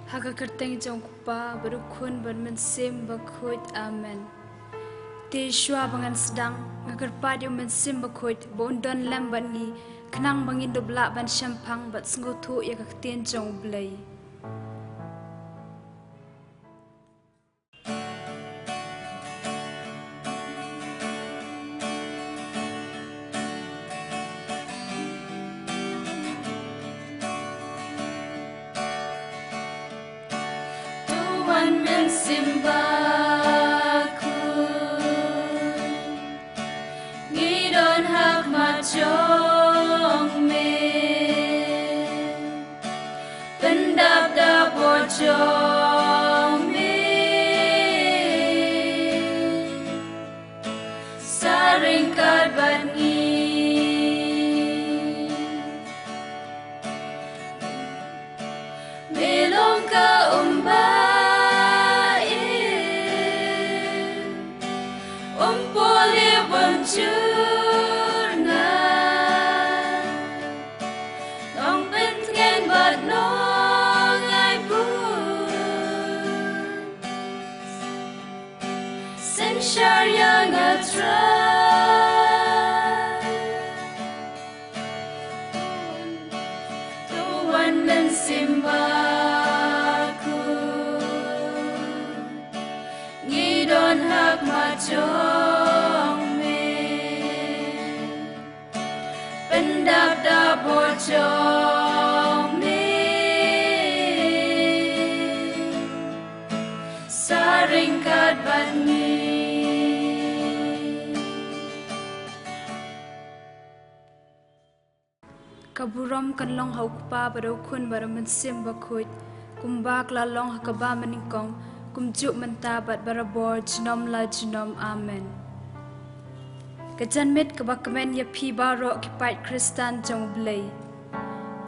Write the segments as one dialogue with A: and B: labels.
A: Haka kerteng jong kupa berukun bermensim bakut amen. Te shua bangan sedang ngagerpa dia mensim bakut bondon lamban ni kenang bangin dobla ban syampang bat sengotu ya kakten jong blai. Tuan mensim Jong me saring kat bangi belong ka umbai umpoli boncurna nong bentgen bat no Share young a try Tuan mensimbaku Ngidon hak majong me Pendap da bojong me Saring kat bangi Kaburam kan long haukpa barukun baramensim bakut kumbak la long hakaba meningkong kumjuk mentabat barabor jinom la jinom amen. Kejanmit kebakemen ya pi baro kipat Kristan jong blai.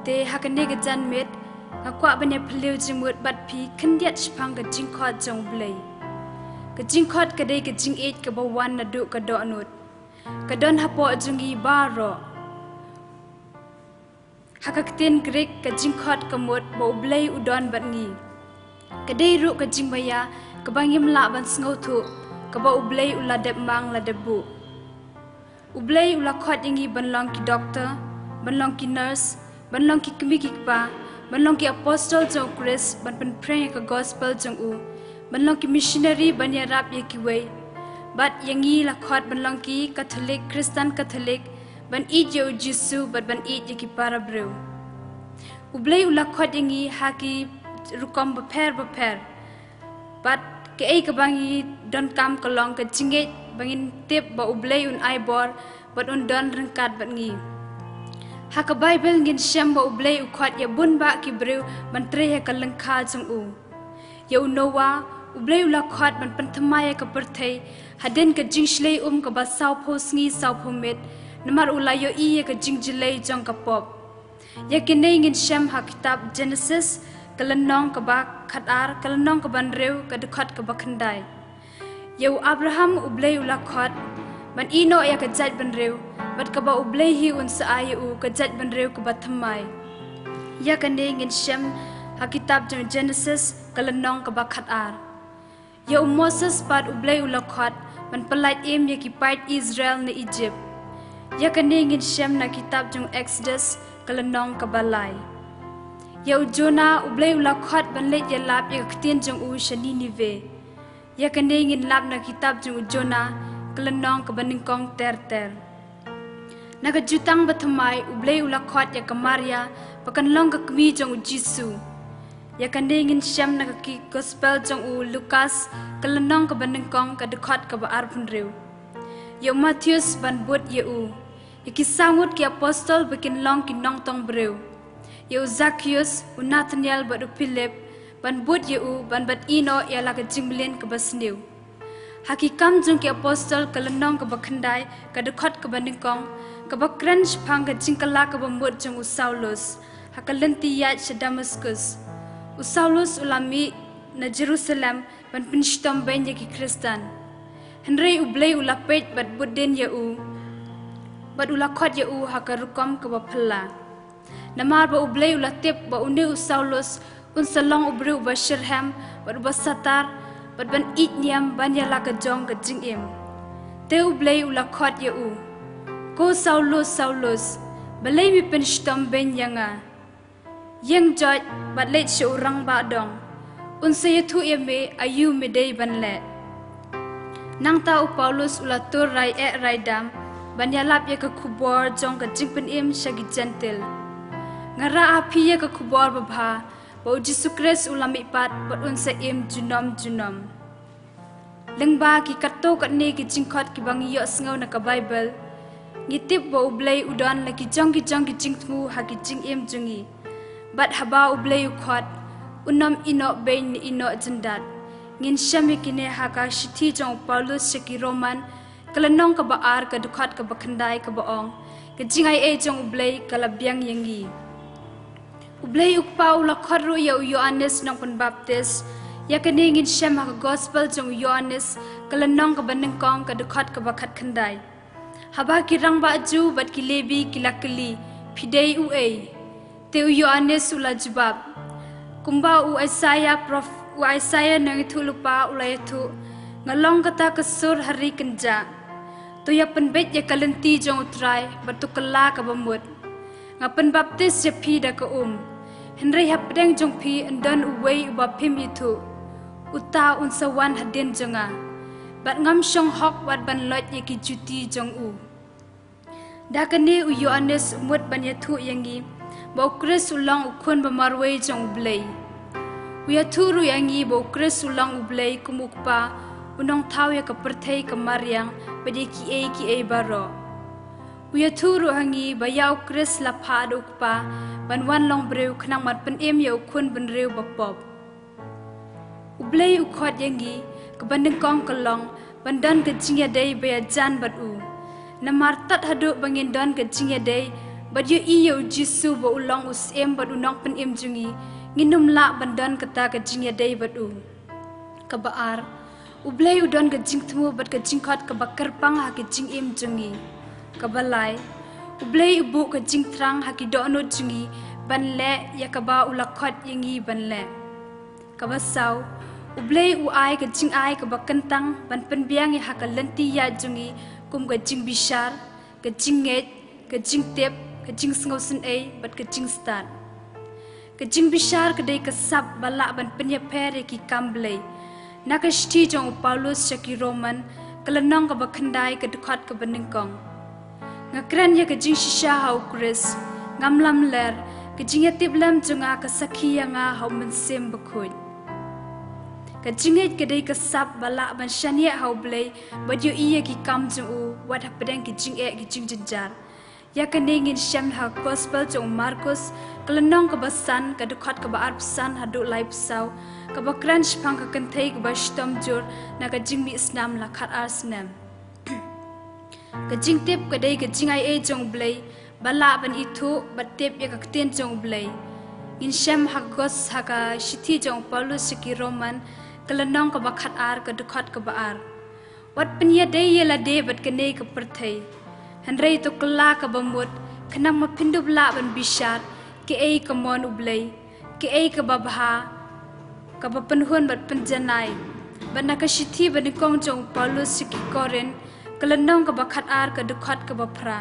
A: Te hakane kejanmit kakwa banya peliu jimut bat pi kendiat shpang ke jingkot jong blai. Kejingkot kedai kejing eid kebawan naduk kedonut. Kedon hapo jungi baro. Hakaktin Greek ke jingkot kemut bau blai udon batngi. Kedai ruk ke jingbaya ke bangim la ban sengotu ke bau blai ula dep mang la debu. Ublai ula khot yangi banlong ki doktor, banlong ki nurse, banlong ki kemikikpa, banlong ki apostol jong Chris ban pen pray ke gospel jong u, banlong ki missionary ban ya rap ye ki wei. Bat yangi la khot banlong ki Catholic, Kristen Catholic ban id ye Jesu bat ban id ye ki para breu. Ublai ula khot yangi haki rukom beper. Bat ke ai ke bangi don kam kolong ke jinget bangin tip ba ublai un ai bor bat un don rengkat bat ngi. Haka Bible ngin syam ba ublai u khot ye bun ba ki breu ban tre he ka lengkha jong u. Ye unowa ublai ula khot ban penthmaya ke perthai haden ke jingshlei ke ba sau pho sngi sau pho met namar ulayo iye ke jingjilei jong ka pop. Ya kene ngin syam ha kitab Genesis kelenong ke ba khatar kelenong ke ban reu ke dekat ke ba khandai. Yau Abraham ublai ula khot ban ino ya ke jat ban reu bat ke ba ublai hi un sa ayu ke jat ban reu ke ba thamai. Ya kene ngin syam ha kitab jong Genesis kelenong ke ba khatar. Yau Moses pat ublai ula khot ban pelait im ya ki pait Israel na Egypt. Ya kene ngin syam na kitab jong Exodus kelenong ke balai. Ya Jonah ublai ula khot ban let ya lap ya ketien jong u shani Nive. Ya kene ngin lap na kitab jong Jonah kelenong ke baningkong ter. Naga jutang bathamai ublai ula khot ya ke Maria pakan long ke kemi jong Jesu. Ya kene ngin syam na ki gospel jong u Lukas kelenong ke baningkong ke dekat ke ba arpun reu. Ya Matius ban bud ya u. Ya kisangut ki apostol bikin long ki nong tong breu. Ya Zacchaeus u Nathaniel bat u Philip ban bud ya u ban bat ino ya la ke jingblin ke basniu. Hakikam jong ki apostol kelenong ke bakhandai ke dekat ke baningkong ke bakran shpang ke jingkala ke bambut jong u Saulus. Hakalenti yat she Damascus. U Saulus ulami na Jerusalem ban pinshtom ben ya ki Kristan. Henry ublai ulapet bat budden ya u. Bat ula khot ya u hakarukom ke bapala. Namar ba ublay ulatip ba uni u Saulus salong ubru Shirham, but was Satar, but ban eat niam ban yala ka jong ka jing im. Te ublay ula khot ya u. Ko Saulus, balay mi penshtom ben yanga. Yang joj, but late show rang ba dong. Unsay tu me ayu me day ban le. Nang tau Paulus ula tur rai rai dam, ban yalap ya ka kubor jong ka jing pen im shagi gentle. Ngara api ya ka kubor babha, ba Jesu Christ ulami pat bat unsa im junom. Lengba ki kato kat ne ki jingkhot ki bang yo sngaw na ka Bible. Ngitip ba ublay udon la ki jong ki jingtmu ha ki jing im jungi. Bat haba ublay ukhot unam ino bain ni ino jendat. Ngin syami kine ha ka shithi jong Paulus shaki Roman kalanong ka baar ka dukhot ka bakhandai ka baong. Ka jingai e jong ublay kalabyang yangi. Ublay ukpa ula khadru ya Yohanes nong pen baptis ya kaningin syam ha gospel jong Yohanes kalanong ka banengkong ka dukhot ka bakhat khandai haba kirang ba ju bat ki lebi kilakli pidei u ei te Yohanes ula jubab kumba u Isaiah nang thulupa ulayathu ngalong kata kasur hari kenja to ya penbet ya kalenti jong utrai batu kala ka bamut ngapen baptis ya pi da ka Henry hapdeng jong pi andon uway uba pim itu uta unsawan hadin jonga bat ngam shong hok wat ban lot yaki juti jong u dakane u Yohanes mut ban yathu yangi ba Chris ulang ukun ba marway jong ublay u yathu ru yangi ba Chris ulang ublay kumukpa unong thaw ya ka perthai ka maryang badi ki e baro Uya thuru hangi bayau Chris la pha ukpa ban wan long breu khnang mat pen em ya khun ban reu bapop ublei ukhot yangi ka bandeng kong kalong bandan ka jingya dei baya jan bat u namar tat hadu bangin don ka jingya dei bat yu i yo jisu ba ulong us em bat unong pen em jungi nginum la bandan kata ka jingya dei bat u ka baar ublei udon ka jingthmu bat ka jingkhot ka bakar pang ha ka jing em jungi kabalai ublei ubu ka jingtrang haki dono jungi banle yakaba ulakhot yangi banle kabasau ublei uai ka jing ai ka bakantang ban penbiang ya haka lenti ya jungi kum ka jing bishar ka jinget ka jing tep ka jing sngosen ai bat ka jing start ka jing bishar ka dei ka sab bala ban penya pere ki kamblei nakashti jong Paulus shaki Roman kalanong ka bakhandai ka dukhot ka baningkong ngakran ya kajing shisha hau Chris ngamlam ler kajing tiblam junga ka sakhi nga hau mensem bakhut kajing kadai ka sap bala ban shania hau blai badyo iya ki kam ju wat hapdang kajing kajing jenjar ya kaningin syam ha gospel jong Markus kalanong ka basan ka dukhot ka baar pesan hadu live saw ka bakran shpang ka kanthai ka bashtom jur na kajing mi islam la khat arsnam kajing tip kadai kajing ai jong blai bala ban itu batep ya kakten jong blai in syam hagos haka shithi jong Paulus ki Roman kalanong ka bakhat ar ka dukhot ka baar wat penya dei yela de bat kane ka perthai hanrei to kala ka bamut khanang ma phindu bla ban bishar ke ei ka mon ublai ke ei ka babha ka bapan hun bat panjanai bana ka shithi ban kong jong Paulus ki Korin kalanong ka bakhat ar ka dukhot ka bapra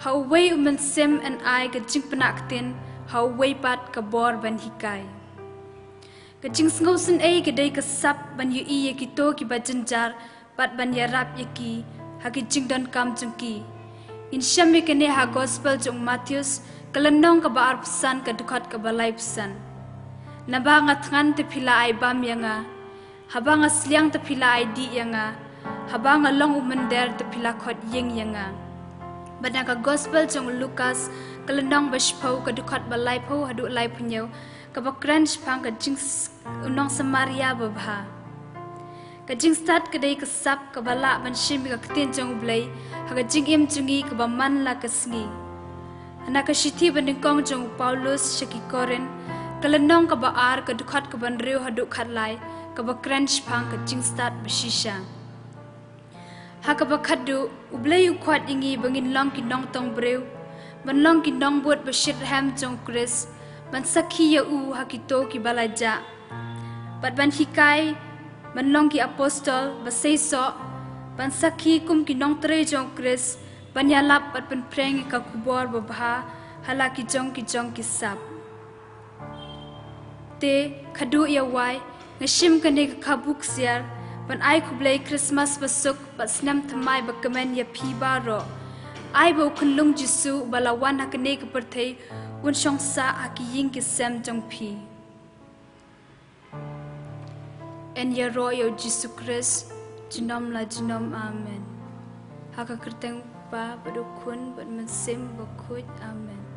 A: how way umen sem and I ka jing panaktin how way pat ka bor ban hikai ka jing sngosen ai ka dei ka sap ban yu i ki to ki bajanjar pat ban ya rap yaki ha ki jing don kam jungki in shame ka ne ha gospel jong Matthews kalanong ka baar pesan ka dukhot ka balai pesan naba ngatngan te phila ai bam yanga haba ngasliang te phila ai di yanga habang along umander te pila khot yeng yanga bana ka gospel jong Lucas kalanong bashpau ka dukhot balai pho hadu lai phunyo ka bakran shpang ka jing unong Samaria babha ka jing start ka dei ka sap ka bala ban shim ka kten jong blai ha ka jing em jungi ka ba man la ka sngi ana ka shithi ban kong jong Paulus shaki Korin kalanong ka ba ar ka dukhot ka ban reu hadu khat lai ka bakran shpang ka jing start bashisha Hakabakadu ublay ukwat ingi bangin long ki nong tong brew ban long ki nong buat bashir ham jong Chris ban sakhi ya u hakito ki balaja bat ban hikai ban long ki apostol ba seiso ban sakhi kum ki nong tre jong Chris ban yalap bat ban preng ka kubor ba bha hala ki jong ki sap te khadu ya wai ngashim ka ne ka buk siar ban ai kublai Christmas basuk bat snam thamai ba kamen ya phi ba ro ai bo khunlung jisu balawan hakne ka perthei un shong sa aki ying ki sem jong phi en ya ro yo jisu Christ jinom la jinom amen haka kerteng pa badukun bad mensim bakut amen